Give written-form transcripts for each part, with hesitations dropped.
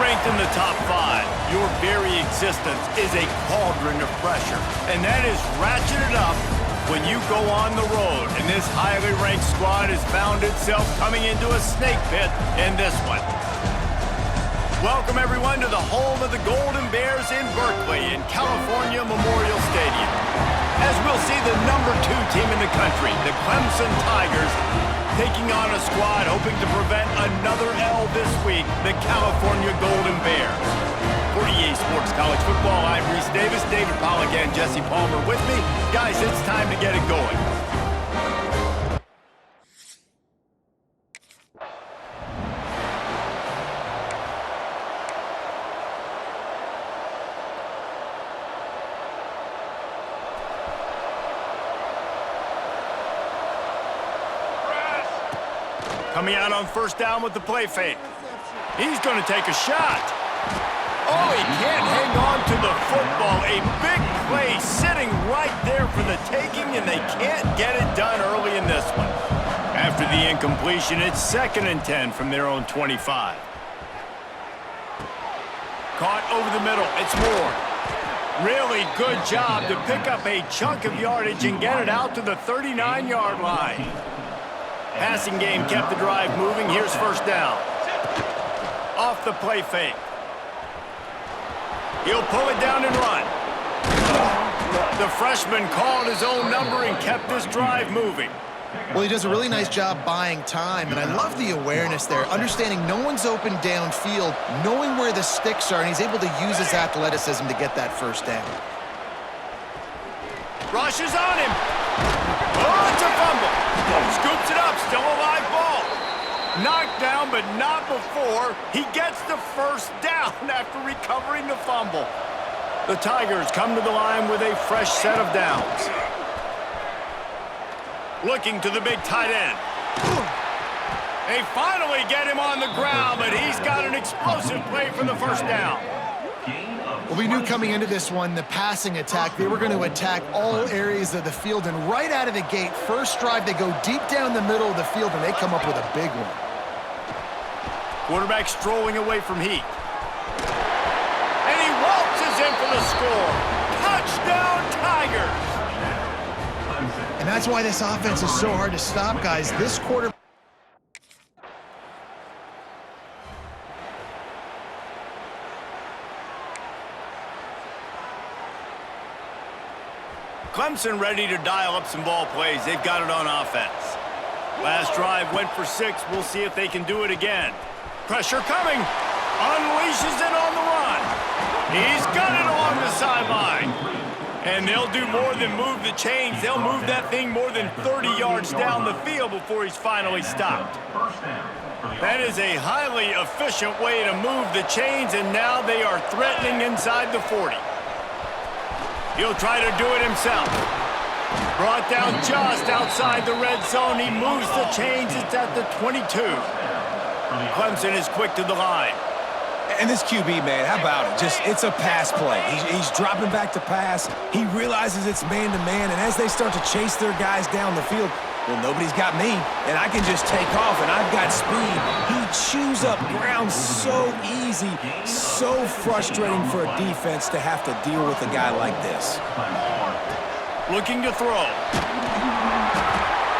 Ranked in the top 5, your very existence is a cauldron of pressure. And that is ratcheted up when you go on the road. And this highly ranked squad has found itself coming into a snake pit in this one. Welcome, everyone, to the home of the Golden Bears in Berkeley in California Memorial Stadium. As we'll see the number 2 team in the country, the Clemson Tigers, taking on a squad hoping to prevent another L this week, the California Golden Bears. For EA Sports College Football, I'm Reese Davis, David Pollack, and Jesse Palmer with me. Guys, it's time to get it going. Coming out on first down with the play fake. He's going to take a shot. Oh, he can't hang on to the football. A big play sitting right there for the taking, and they can't get it done early in this one. After the incompletion, it's 2nd and 10 from their own 25. Caught over the middle. It's Moore. Really good job to pick up a chunk of yardage and get it out to the 39-yard line. Passing game kept the drive moving. Here's first down. Off the play fake. He'll pull it down and run. The freshman called his own number and kept this drive moving. Well, he does a really nice job buying time, and I love the awareness there, understanding no one's open downfield, knowing where the sticks are, and he's able to use his athleticism to get that first down. Rushes on him. Oh, it's a fumble. Scoops it up, still a live ball. Knocked down, but not before he gets the first down after recovering the fumble. The Tigers come to the line with a fresh set of downs. Looking to the big tight end. They finally get him on the ground, but he's got an explosive play for the first down. Well, we knew coming into this one, the passing attack, they were going to attack all areas of the field, and right out of the gate, first drive, they go deep down the middle of the field, and they come up with a big one. Quarterback strolling away from heat. And he waltzes in for the score. Touchdown, Tigers! And that's why this offense is so hard to stop, guys. This quarterback... Clemson ready to dial up some ball plays. They've got it on offense. Last drive went for 6. We'll see if they can do it again. Pressure coming. Unleashes it on the run. He's got it along the sideline. And they'll do more than move the chains. They'll move that thing more than 30 yards down the field before he's finally stopped. That is a highly efficient way to move the chains, and now they are threatening inside the 40. He'll try to do it himself. Brought down just outside the red zone. He moves the chains. It's at the 22. Clemson is quick to the line. And this QB, man, how about it? It's a pass play. He's dropping back to pass. He realizes it's man-to-man, and as they start to chase their guys down the field, well, nobody's got me, and I can just take off, and I've got speed. He chews up ground so easy, so frustrating for a defense to have to deal with a guy like this. Looking to throw.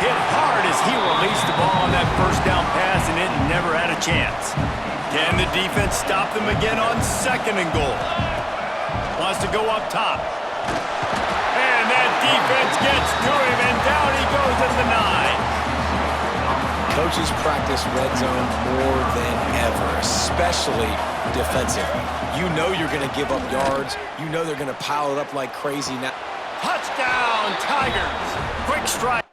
Hit hard as he released the ball on that first down pass, and it never had a chance. Can the defense stop them again on 2nd and goal? Wants to go up top. And that defense gets to him, and down he goes at the 9. Coaches practice red zone more than ever, especially defensively. You know you're going to give up yards. You know they're going to pile it up like crazy now. Touchdown, Tigers. Quick strike.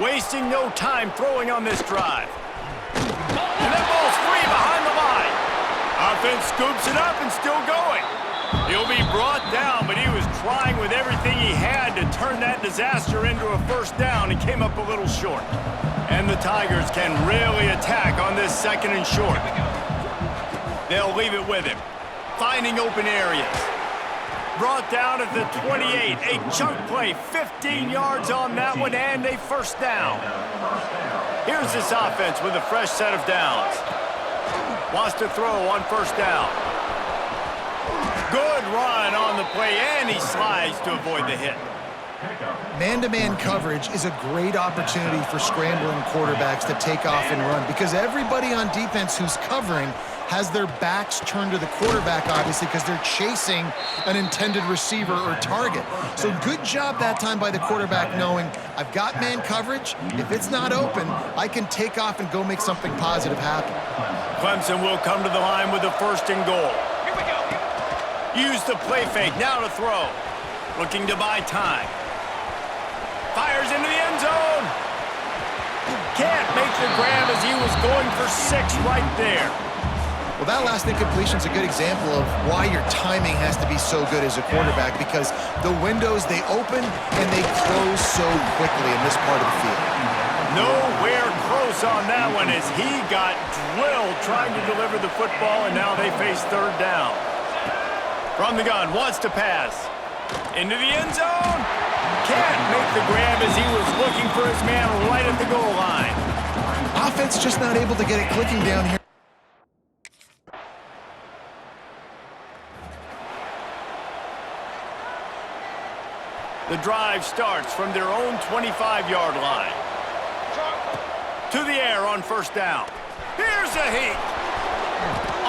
Wasting no time throwing on this drive. And that ball's free behind the line. Offense scoops it up and still going. He'll be brought down, but he was trying with everything he had to turn that disaster into a first down and came up a little short. And the Tigers can really attack on this 2nd and short. They'll leave it with him, finding open areas. Brought down at the 28. A chunk play, 15 yards on that one, and a first down. Here's this offense with a fresh set of downs. Wants to throw on first down. Good run on the play, and he slides to avoid the hit. Man-to-man coverage is a great opportunity for scrambling quarterbacks to take off and run because everybody on defense who's covering has their backs turned to the quarterback, obviously, because they're chasing an intended receiver or target. So good job that time by the quarterback knowing, I've got man coverage. If it's not open, I can take off and go make something positive happen. Clemson will come to the line with a first and goal. Here we go. Use the play fake, now to throw. Looking to buy time. Fires into the end zone. Can't make the grab as he was going for 6 right there. Well, that last incompletion is a good example of why your timing has to be so good as a quarterback because the windows, they open and they close so quickly in this part of the field. Nowhere close on that one as he got drilled trying to deliver the football, and now they face third down. From the gun, wants to pass. Into the end zone. Can't make the grab as he was looking for his man right at the goal line. Offense just not able to get it clicking down here. The drive starts from their own 25-yard line. To the air on first down. Here's a heat.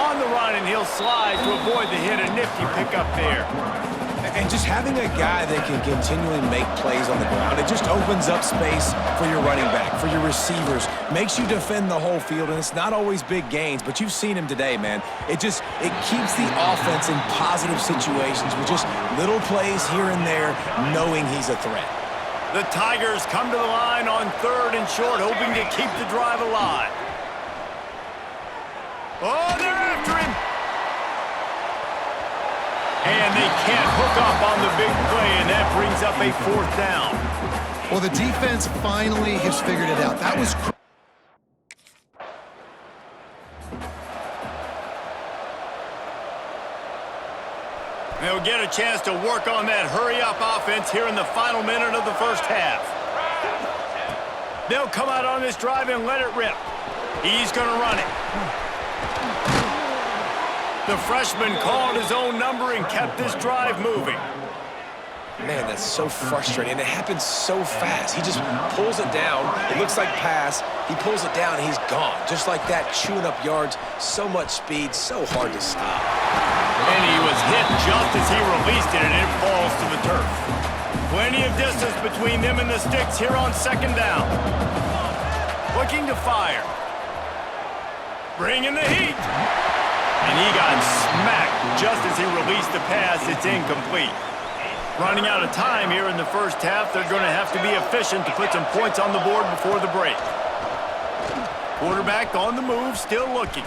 On the run, and he'll slide to avoid the hit. A nifty pickup there. And just having a guy that can continually make plays on the ground, it just opens up space for your running back, for your receivers, makes you defend the whole field, and it's not always big gains, but you've seen him today, man. It keeps the offense in positive situations with just little plays here and there, knowing he's a threat. The Tigers come to the line on third and short, hoping to keep the drive alive. Oh, they're after him. And they can't hook up on the big play, and that brings up a fourth down. Well, the defense finally has figured it out. That was They'll get a chance to work on that hurry-up offense here in the final minute of the first half. They'll come out on this drive and let it rip. He's going to run it. The freshman called his own number and kept this drive moving. Man, that's so frustrating. It happens so fast. He just pulls it down. It looks like pass. He pulls it down, and he's gone. Just like that, chewing up yards. So much speed, so hard to stop. And he was hit just as he released it, and it falls to the turf. Plenty of distance between them and the sticks here on second down. Looking to fire. Bringing the heat. And he got smacked just as he released the pass. It's incomplete. Running out of time here in the first half. They're going to have to be efficient to put some points on the board before the break. Quarterback on the move, still looking.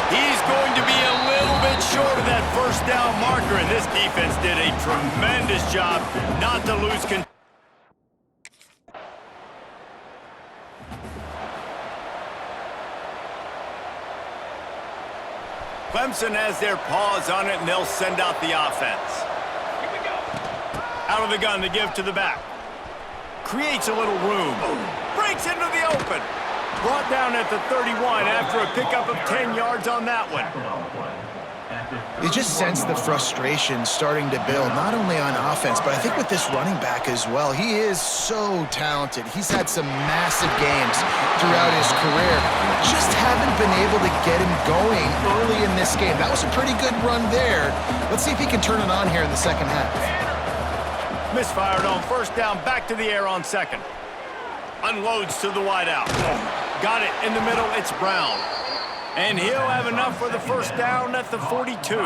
He's going to be a little bit short of that first down marker, and this defense did a tremendous job not to lose control. Clemson has their paws on it, and they'll send out the offense. Here we go. Out of the gun to give to the back. Creates a little room. Breaks into the open. Brought down at the 31 after a pickup of 10 yards on that one. You just sense the frustration starting to build, not only on offense, but I think with this running back as well. He is so talented. He's had some massive games throughout his career. Just haven't been able to get him going early in this game. That was a pretty good run there. Let's see if he can turn it on here in the second half. Misfired on first down, back to the air on second. Unloads to the wideout. Got it in the middle, it's Brown. And he'll have enough for the first down at the 42.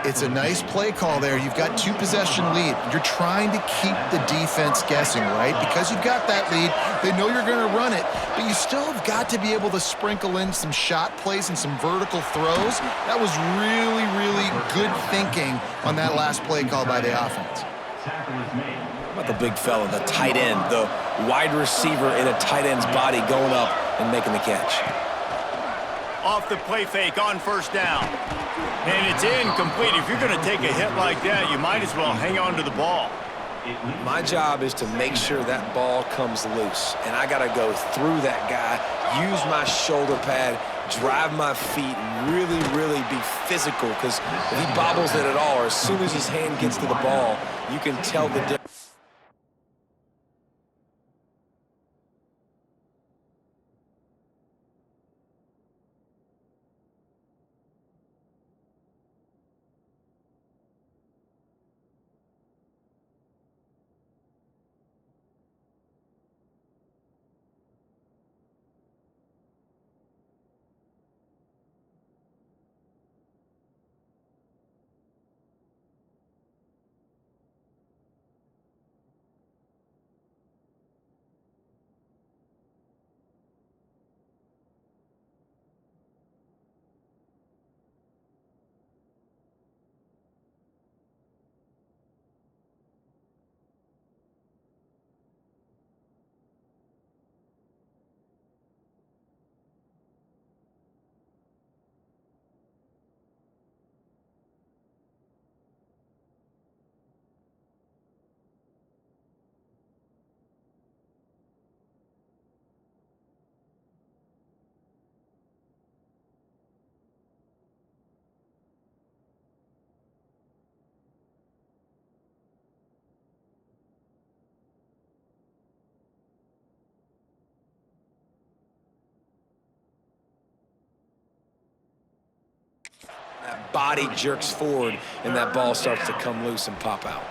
It's a nice play call there. You've got 2-possession lead. You're trying to keep the defense guessing, right? Because you've got that lead, they know you're going to run it, but you still have got to be able to sprinkle in some shot plays and some vertical throws. That was really, really good thinking on that last play call by the offense. How about the big fella, the tight end, the wide receiver in a tight end's body going up and making the catch? Off the play fake on first down. And it's incomplete. If you're going to take a hit like that, you might as well hang on to the ball. My job is to make sure that ball comes loose, and I got to go through that guy, use my shoulder pad, drive my feet, really be physical, because if he bobbles it at all, or as soon as his hand gets to the ball, you can tell the difference. That body jerks forward, and that ball starts to come loose and pop out.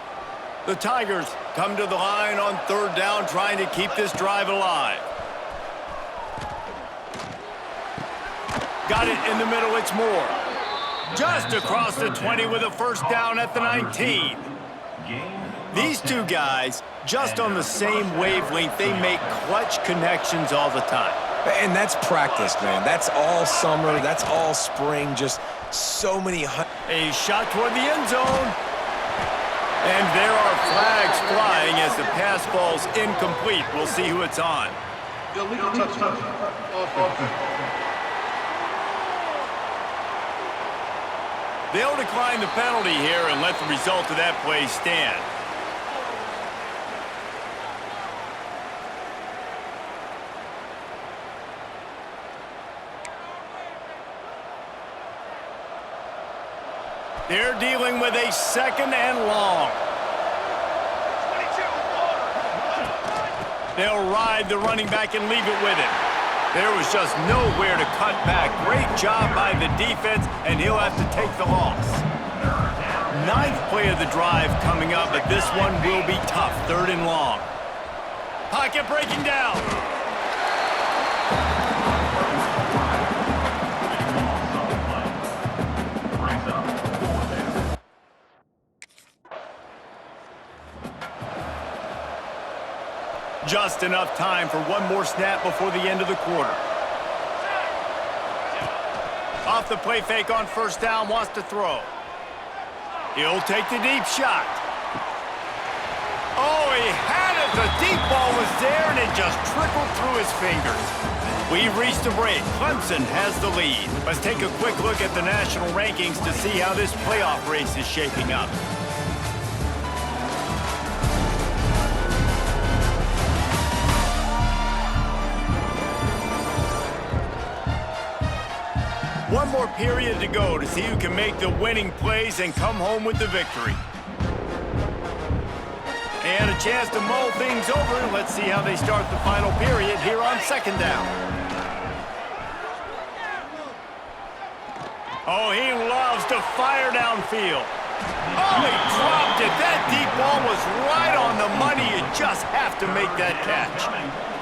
The Tigers come to the line on third down, trying to keep this drive alive. Got it in the middle, it's Moore. Just across the 20 with a first down at the 19. These two guys, just on the same wavelength, they make clutch connections all the time. And that's practice, man. That's all summer. That's all spring. Just so many. A shot toward the end zone. And there are flags flying as the pass falls incomplete. We'll see who it's on. Illegal touchdown. They'll decline the penalty here and let the result of that play stand. They're dealing with a second and long. They'll ride the running back and leave it with him. There was just nowhere to cut back. Great job by the defense, and he'll have to take the loss. Ninth play of the drive coming up, but this one will be tough. Third and long. Pocket breaking down. Just enough time for one more snap before the end of the quarter. Off the play fake on first down, wants to throw. He'll take the deep shot. Oh, he had it. The deep ball was there, and it just trickled through his fingers. We've reached a break. Clemson has the lead. Let's take a quick look at the national rankings to see how this playoff race is shaping up. One more period to go to see who can make the winning plays and come home with the victory. And a chance to mull things over. Let's see how they start the final period here on second down. Oh, he loves to fire downfield. Oh, he dropped it. That deep ball was right on the money. You just have to make that catch.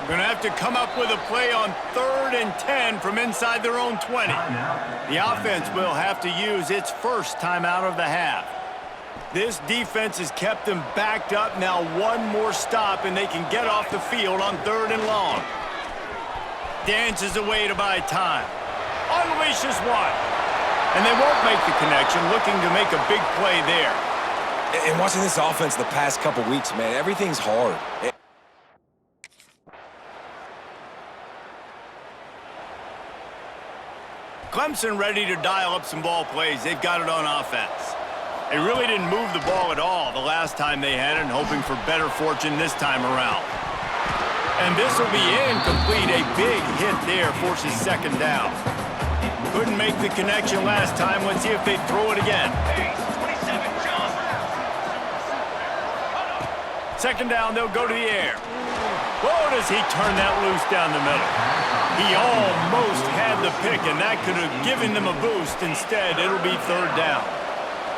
Going to have to come up with a play on 3rd and 10 from inside their own 20. The offense will have to use its first timeout of the half. This defense has kept them backed up. Now one more stop, and they can get off the field on 3rd and long. Dances away to buy time. Unleashes one. And they won't make the connection, looking to make a big play there. And watching this offense the past couple weeks, man, everything's hard. Clemson ready to dial up some ball plays. They've got it on offense. They really didn't move the ball at all the last time they had it, hoping for better fortune this time around. And this will be incomplete. A big hit there forces second down. Couldn't make the connection last time. Let's see if they throw it again. Second down, they'll go to the air. Whoa, does he turn that loose down the middle. He almost had the pick, and that could have given them a boost. Instead, it'll be third down.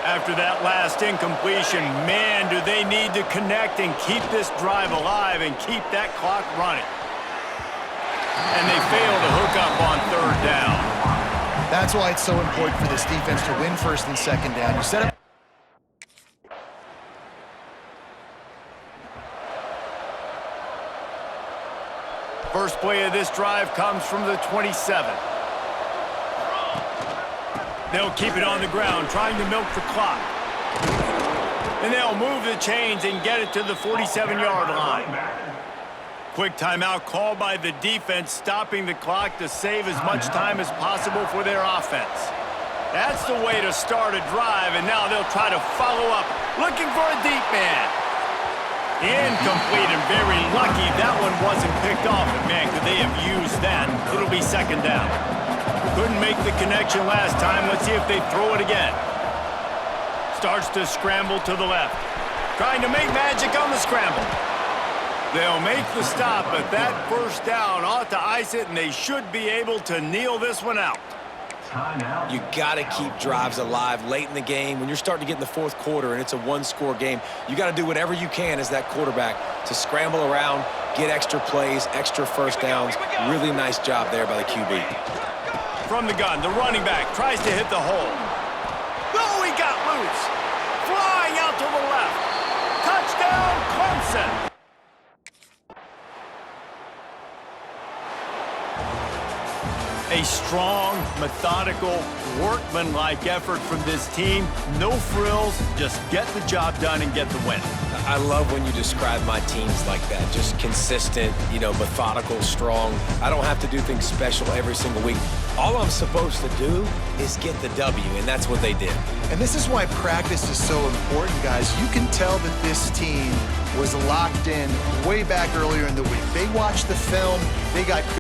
After that last incompletion, man, do they need to connect and keep this drive alive and keep that clock running. And they fail to hook up on third down. That's why it's so important for this defense to win first and second down. You set up. First play of this drive comes from the 27. They'll keep it on the ground, trying to milk the clock. And they'll move the chains and get it to the 47-yard line. Quick timeout called by the defense, stopping the clock to save as much time as possible for their offense. That's the way to start a drive, and now they'll try to follow up, looking for a deep man. Incomplete, and very lucky that one wasn't picked off. And man, could they have used that? It'll be second down. Couldn't make the connection last time. Let's see if they throw it again. Starts to scramble to the left. Trying to make magic on the scramble. They'll make the stop, but that first down ought to ice it, and they should be able to kneel this one out. You got to keep drives alive late in the game. When you're starting to get in the fourth quarter and it's a one-score game, you got to do whatever you can as that quarterback to scramble around, get extra plays, extra first downs. Really nice job there by the QB. From the gun, the running back tries to hit the hole. Oh, he got loose. Flying out to the left. Touchdown, Clemson. A strong, methodical, workmanlike effort from this team. No frills, just get the job done and get the win. I love when you describe my teams like that. Just consistent, methodical, strong. I don't have to do things special every single week. All I'm supposed to do is get the W, and that's what they did. And this is why practice is so important, guys. You can tell that this team was locked in way back earlier in the week. They watched the film. They got